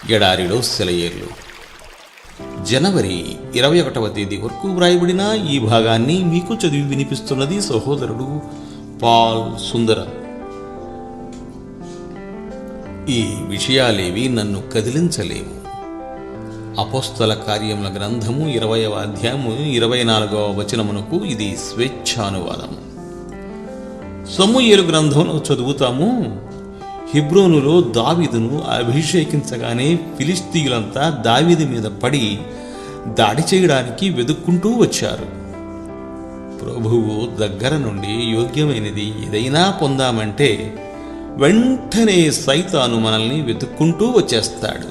ఎడారిలో సెలయేర్లు. జనవరి 21వ తేదీ వరకు వ్రాయబడిన ఈ భాగాన్ని మీకు చదివి వినిపిస్తున్నది సహోదరుడు పాల్ సుందర. ఈ విషయాలేవి నన్ను కదిలించలేవు. అపోస్తల కార్యముల గ్రంథము 20వ అధ్యాయము 24వ వచనమునకు ఇది స్వేచ్ఛానువాదం. సమూయేలు గ్రంథంలో చదువుతాము, హెబ్రోనులో దావీదును అభిషేకించగానే ఫిలిష్తీయులంతా దావీదు మీద పడి దాడి చేయడానికి వెతుక్కుంటూ వచ్చారు. ప్రభువు దగ్గర నుండి యోగ్యమైనది ఏదైనా పొందామంటే వెంటనే సైతాను మనల్ని వెతుక్కుంటూ వచ్చేస్తాడు.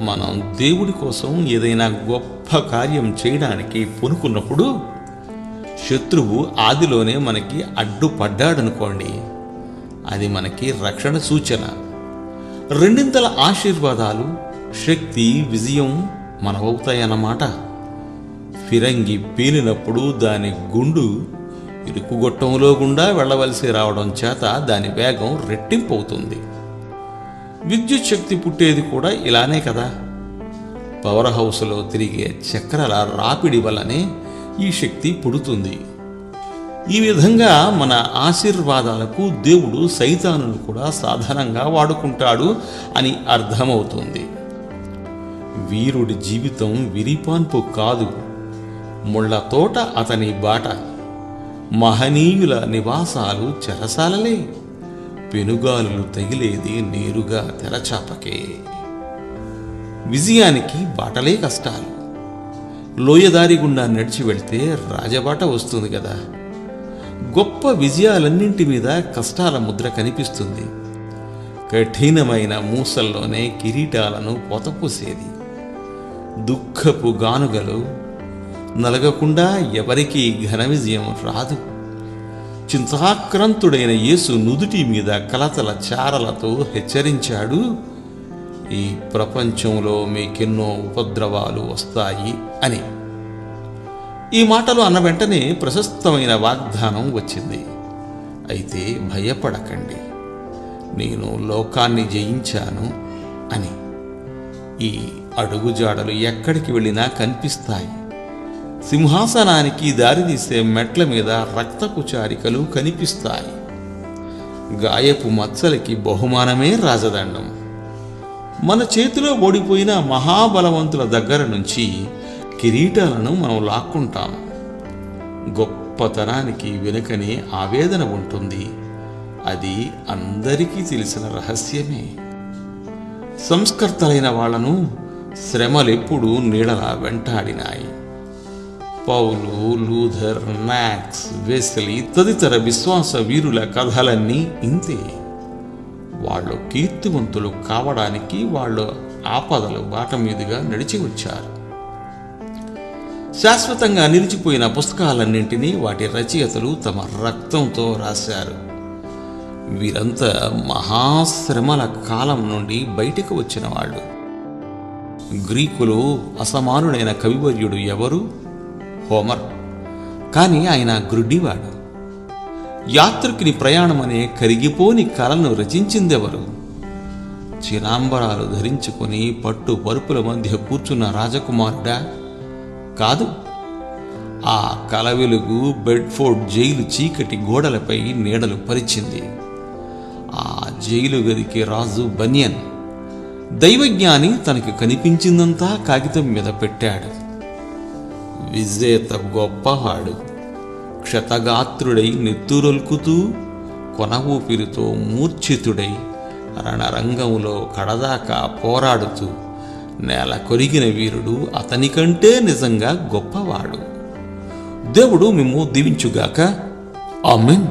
మనం దేవుడి కోసం ఏదైనా గొప్ప కార్యం చేయడానికి పూనుకున్నప్పుడు శత్రువు ఆదిలోనే మనకి అడ్డుపడ్డాడనుకోండి, అది మనకి రక్షణ సూచన. రెండింతల ఆశీర్వాదాలు, శక్తి, విజయం మనవవుతాయన్నమాట. ఫిరంగి పేలినప్పుడు దాని గుండు ఇరుకుగొట్టంలో గుండా వెళ్ళవలసి రావడం చేత దాని వేగం రెట్టింపు అవుతుంది. విద్యుత్ శక్తి పుట్టేది కూడా ఇలానే కదా. పవర్ హౌస్లో తిరిగే చక్రాల రాపిడి వల్లనే ఈ శక్తి పుడుతుంది. ఈ విధంగా మన ఆశీర్వాదాలకు దేవుడు సైతానును కూడా సాధనంగా వాడుకుంటాడు అని అర్థమవుతుంది. వీరుడి జీవితం విరిపాన్పు కాదు, ముళ్ళ తోట అతని బాట. మహనీయుల నివాసాలు చెరసాలలే, పెనుగాలులు తగిలేది నేరుగా తెరచాపకే. విజయానికి బాటలే కష్టాలు. లోయదారి గుండా నడిచి వెళ్తే రాజబాట వస్తుంది కదా. గొప్ప విజయాలన్నింటి మీద కష్టాల ముద్ర కనిపిస్తుంది. కఠినమైన మూసల్లోనే కిరీటాలను పొతపూసేది. దుఃఖపు గానుగలు నలగకుండా ఎవరికీ ఘన విజయం రాదు. చింతాక్రాంతుడైన యేసు నుదుటి మీద కలతల చారలతో హెచ్చరించాడు, ఈ ప్రపంచంలో మీకెన్నో ఉపద్రవాలు వస్తాయి అని. ఈ మాటలు అన్న వెంటనే ప్రశస్తమైన వాగ్దానం వచ్చింది. అయితే భయపడకండి, నేను లోకాన్ని జయించాను అని. ఈ అడుగుజాడలు ఎక్కడికి వెళ్ళినా కనిపిస్తాయి. సింహాసనానికి దారితీసే మెట్ల మీద రక్తపు చారికలు కనిపిస్తాయి. గాయపు మచ్చలకి బహుమానమే రాజదండం. మన చేతిలో ఓడిపోయిన మహాబలవంతుల దగ్గర నుంచి కిరీటాలను మనం లాక్కుంటాం. గొప్పతనానికి వెనుకనే ఆవేదన ఉంటుంది. అది అందరికీ తెలిసిన రహస్యమే. సంస్కర్తలైన వాళ్లను శ్రమలెప్పుడూ నీడలా వెంటాడినాయి. పౌలు, లూథర్, నాక్స్, వెస్లీ తదితర విశ్వాస వీరుల కథలన్నీ ఇంతే. వాళ్ళు కీర్తివంతులు కావడానికి వాళ్ళు ఆపదలు బాట మీదుగా నడిచి వచ్చారు. శాశ్వతంగా నిలిచిపోయిన పుస్తకాలన్నింటినీ వాటి రచయితలు తమ రక్తంతో రాశారు. వీరంతా మహాశ్రమల కాలం నుండి బయటకు వచ్చిన వాళ్ళు. గ్రీకులో అసమానుడైన కవివర్యుడు ఎవరు? హోమర్. కానీ ఆయన గ్రుడ్డివాడు. యాత్రికుని ప్రయాణమనే కరిగిపోని కలను రచించిందెవరు? చిరాంబరాలు ధరించుకొని పట్టు పరుపుల మధ్య కూర్చున్న రాజకుమారుడా? కాదు. ఆ కల వెలుగు బెడ్ఫోర్డ్ జైలు చీకటి గోడలపై నీడలు పరిచింది. ఆ జైలు గదికి రాజు బనియన్. దైవజ్ఞాని తనకు కనిపించిందంతా కాగితం మీద పెట్టాడు. విజేత గొప్పవాడు. క్షతగాత్రుడై నెత్తురొల్కుతూ కొన ఊపిరితో మూర్ఛితుడై రణరంగంలో కడదాకా పోరాడుతూ నేల కొరిగిన వీరుడు అతనికంటే నిజంగా గొప్పవాడు. దేవుడు మిమ్ము దీవించుగాక. ఆమేన్.